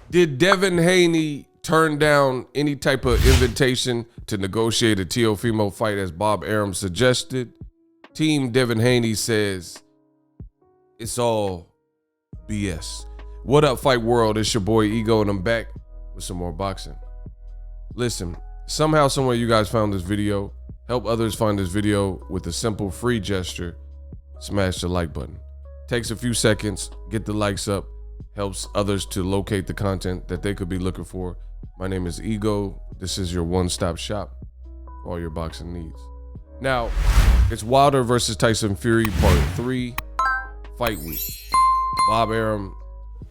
Did Devin Haney turn down any type of invitation to negotiate a Teofimo fight as Bob Arum suggested? Team Devin Haney says it's all BS. What up, Fight World? It's your boy Ego, and I'm back with some more boxing. Listen, somehow, somewhere you guys found this video. Help others find this video with a simple free gesture. Smash the like button. Takes a few seconds, get the likes up, helps others to locate the content that they could be looking for. My name is Ego. This is your one-stop shop for all your boxing needs. Now, it's Wilder versus Tyson Fury Part 3, Fight Week. Bob Arum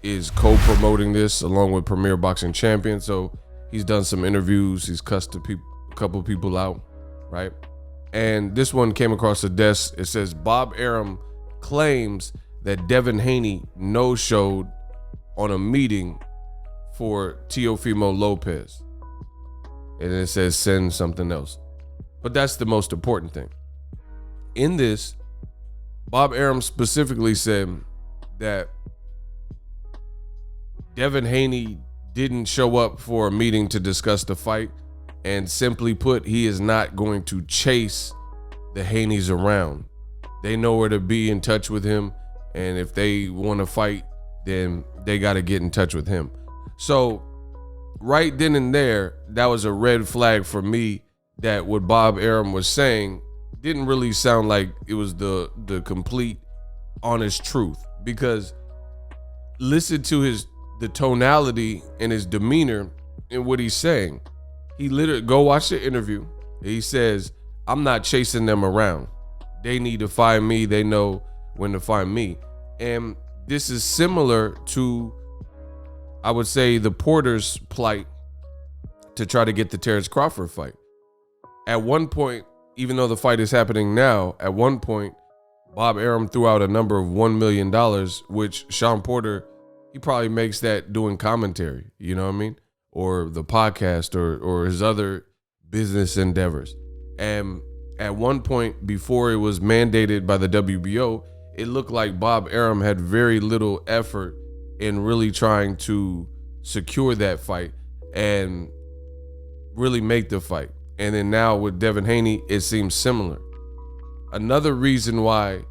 is co-promoting this along with Premier Boxing Champion, so he's done some interviews. He's cussed a couple people out, right? And this one came across the desk. It says Bob Arum claims that Devin Haney no-showed on a meeting for Teofimo Lopez. And it says send something else. But that's the most important thing. In this, Bob Arum specifically said that Devin Haney didn't show up for a meeting to discuss the fight, and simply put, he is not going to chase the Haneys around. They know where to be in touch with him, and if they want to fight, then they got to get in touch with him. So right then and there, that was a red flag for me that what Bob Arum was saying didn't really sound like it was the complete honest truth, because listen to the tonality and his demeanor in what he's saying. He literally, go watch the interview. He says, I'm not chasing them around. They need to find me. They know when to find me. And this is similar to, I would say, the Porter's plight to try to get the Terrence Crawford fight. At one point, even though the fight is happening now, at one point, Bob Arum threw out a number of $1 million, which Sean Porter, he probably makes that doing commentary, you know what I mean? Or the podcast or his other business endeavors. And at one point, before it was mandated by the WBO, it looked like Bob Arum had very little effort in really trying to secure that fight and really make the fight. And then now with Devin Haney, it seems similar. Another reason why,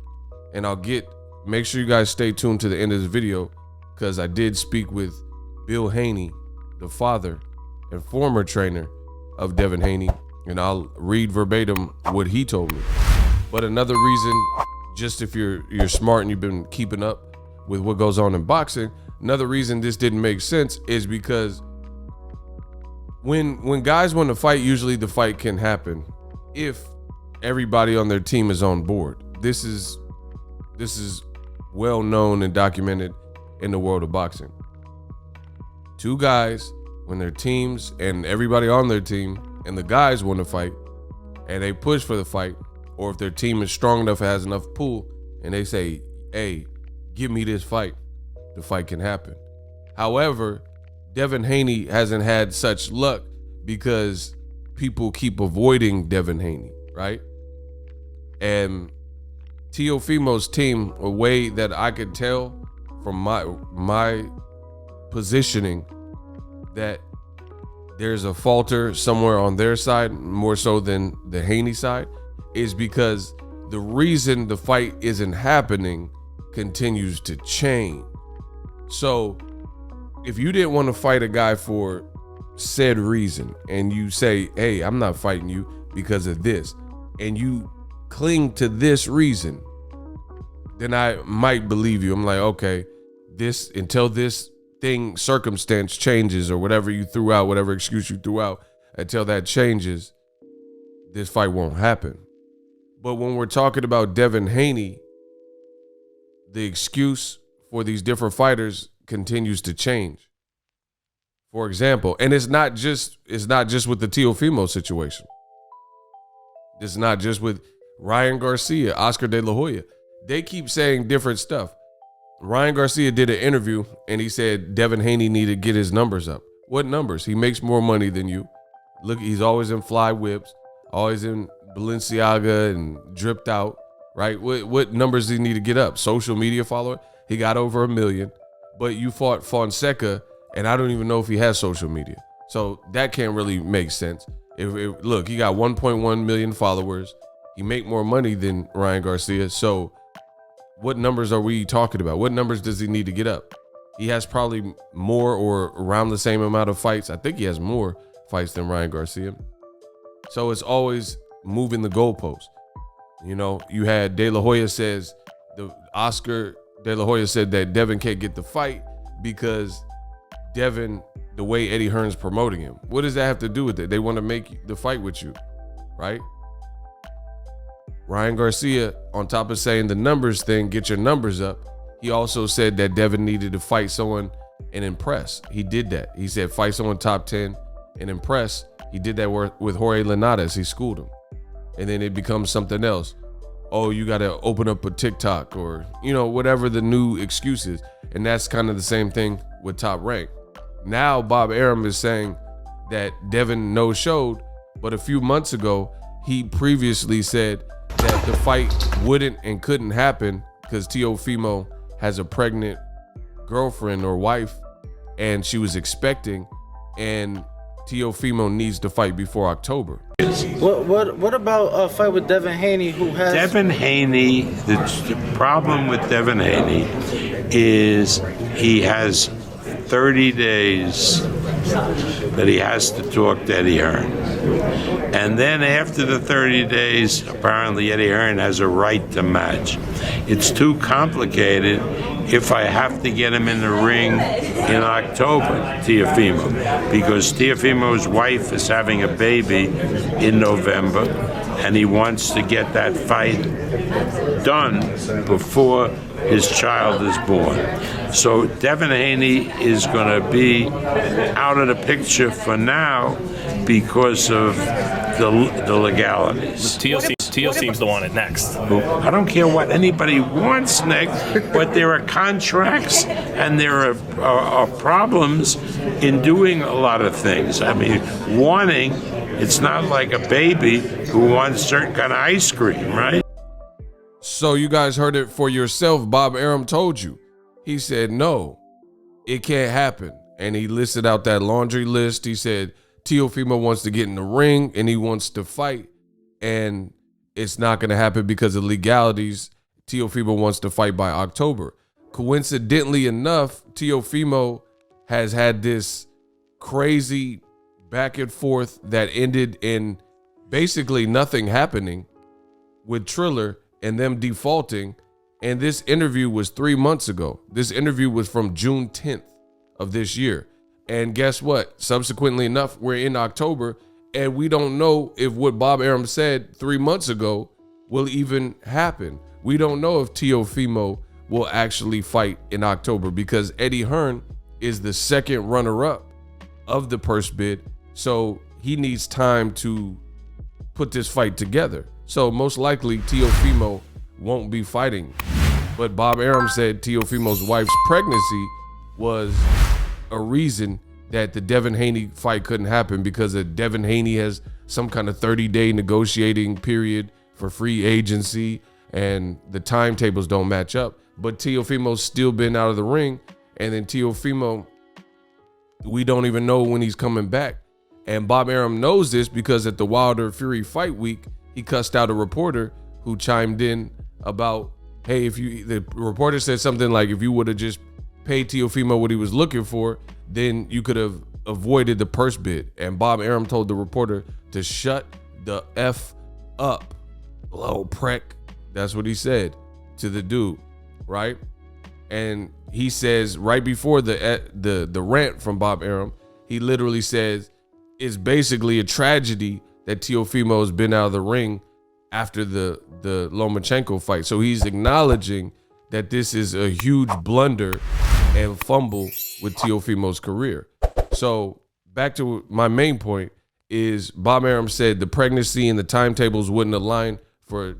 and make sure you guys stay tuned to the end of this video, because I did speak with Bill Haney, the father and former trainer of Devin Haney, and I'll read verbatim what he told me. But another reason, just if you're smart and you've been keeping up with what goes on in boxing, another reason this didn't make sense is because when guys want to fight, usually the fight can happen if everybody on their team is on board. This is well known and documented in the world of boxing. Two guys, when their teams and everybody on their team and the guys want to fight and they push for the fight, or if their team is strong enough, has enough pull, and they say, hey, give me this fight, the fight can happen. However, Devin Haney hasn't had such luck because people keep avoiding Devin Haney, right? And Teofimo's team, a way that I could tell from my positioning that there's a falter somewhere on their side, more so than the Haney side, is because the reason the fight isn't happening continues to change. So if you didn't want to fight a guy for said reason, and you say, hey, I'm not fighting you because of this, and you cling to this reason, then I might believe you. I'm like, okay, this, until this circumstance changes, or whatever you threw out, whatever excuse you threw out, until that changes, this fight won't happen. But when we're talking about Devin Haney, the excuse for these different fighters continues to change. For example, and it's not just with the Teofimo situation. It's not just with Ryan Garcia, Oscar De La Hoya. They keep saying different stuff. Ryan Garcia did an interview and he said Devin Haney needed to get his numbers up. What numbers? He makes more money than you. Look, he's always in fly whips, always in Balenciaga and dripped out, right? What numbers does he need to get up? Social media follower? He got over 1 million. But you fought Fonseca And I don't even know if he has social media. So that can't really make sense. Look, he got 1.1 million followers. He make more money than Ryan Garcia. So what numbers are we talking about? What numbers does he need to get up? He has probably more or around the same amount of fights. I think he has more fights than Ryan Garcia. So it's always moving the goalpost. You know, you had De La Hoya says, Oscar De La Hoya said that Devin can't get the fight because Devin, the way Eddie Hearn's promoting him. What does that have to do with it? They want to make the fight with you, right? Ryan Garcia, on top of saying the numbers thing, get your numbers up, he also said that Devin needed to fight someone and impress. He did that. He said fight someone top 10 and impress. He did that with Jorge Linares. He schooled him. And then it becomes something else. Oh, you got to open up a TikTok or, you know, whatever the new excuse is. And that's kind of the same thing with Top Rank. Now Bob Arum is saying that Devin no-showed, but a few months ago, he previously said that the fight wouldn't and couldn't happen because Teofimo has a pregnant girlfriend or wife and she was expecting, and Teofimo needs to fight before October. What about a fight with Devin Haney, who has... Devin Haney, the problem with Devin Haney is he has 30 days that he has to talk to Eddie Hearn. And then after the 30 days, apparently Eddie Hearn has a right to match. It's too complicated if I have to get him in the ring in October, Teofimo, because Teofimo's wife is having a baby in November, and he wants to get that fight done before his child is born. So Devin Haney is going to be out of the picture for now because of the legalities. Teo seems to want it next. I don't care what anybody wants next, but there are contracts and there are problems in doing a lot of things. I mean, wanting, it's not like a baby who wants certain kind of ice cream, right? So you guys heard it for yourself. Bob Arum told you. He said, no, it can't happen. And he listed out that laundry list. He said, Teofimo wants to get in the ring and he wants to fight. And it's not going to happen because of legalities. Teofimo wants to fight by October. Coincidentally enough, Teofimo has had this crazy back and forth that ended in basically nothing happening with Triller and them defaulting. And this interview was 3 months ago. This interview was from June 10th of this year. And guess what? Subsequently enough, we're in October and we don't know if what Bob Arum said 3 months ago will even happen. We don't know if Teofimo will actually fight in October because Eddie Hearn is the second runner-up of the purse bid. So he needs time to put this fight together. So most likely Teofimo won't be fighting. But Bob Arum said Teofimo's wife's pregnancy was a reason that the Devin Haney fight couldn't happen because Devin Haney has some kind of 30-day negotiating period for free agency and the timetables don't match up. But Teofimo's still been out of the ring, and then Teofimo, we don't even know when he's coming back. And Bob Arum knows this because at the Wilder Fury fight week, he cussed out a reporter who chimed in about, hey, the reporter said something like, if you would have just paid Teofimo what he was looking for, then you could have avoided the purse bid. And Bob Arum told the reporter to shut the F up, little prick. That's what he said to the dude, right? And he says right before the rant from Bob Arum, he literally says it's basically a tragedy that Teofimo has been out of the ring after the Lomachenko fight. So he's acknowledging that this is a huge blunder and fumble with Teofimo's career. So back to my main point is Bob Arum said the pregnancy and the timetables wouldn't align for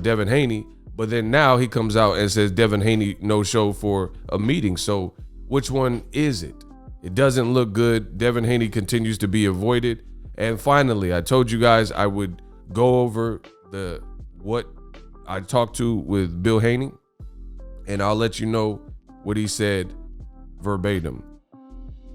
Devin Haney, but then now he comes out and says Devin Haney no show for a meeting. So which one is it? It doesn't look good. Devin Haney continues to be avoided. And finally, I told you guys I would go over what I talked to with Bill Haney, and I'll let you know what he said verbatim.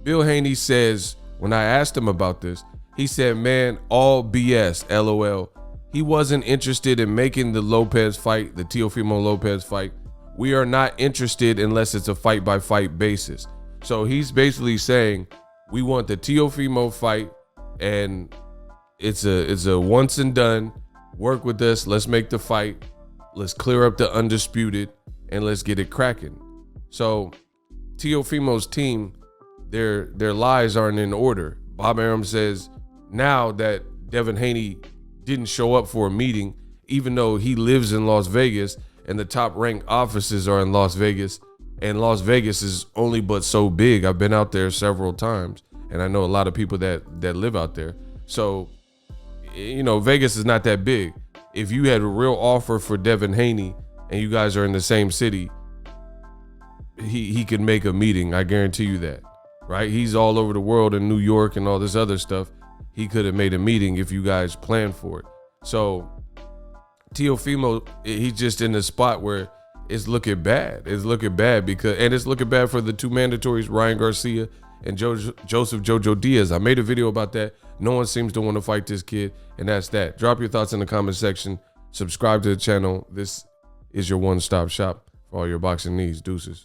Bill Haney says, when I asked him about this, he said, man, all BS, LOL. He wasn't interested in making the Lopez fight, the Teofimo Lopez fight. We are not interested unless it's a fight-by-fight basis. So he's basically saying, we want the Teofimo fight, and it's a once and done. Work with us. Let's make the fight. Let's clear up the undisputed, and let's get it cracking. So Teofimo's team, their lies aren't in order. Bob Arum says now that Devin Haney didn't show up for a meeting, even though he lives in Las Vegas and the top ranked offices are in Las Vegas, and Las Vegas is only but so big. I've been out there several times, and I know a lot of people that live out there. So, you know, Vegas is not that big. If you had a real offer for Devin Haney and you guys are in the same city, he could make a meeting. I guarantee you that, right? He's all over the world in New York and all this other stuff. He could have made a meeting if you guys planned for it. So Teofimo, he's just in the spot where it's looking bad. It's looking bad and it's looking bad for the two mandatories, Ryan Garcia and Joseph Jojo Diaz. I made a video about that. No one seems to want to fight this kid, and that's that. Drop your thoughts in the comment section. Subscribe to the channel. This is your one-stop shop for all your boxing needs. Deuces.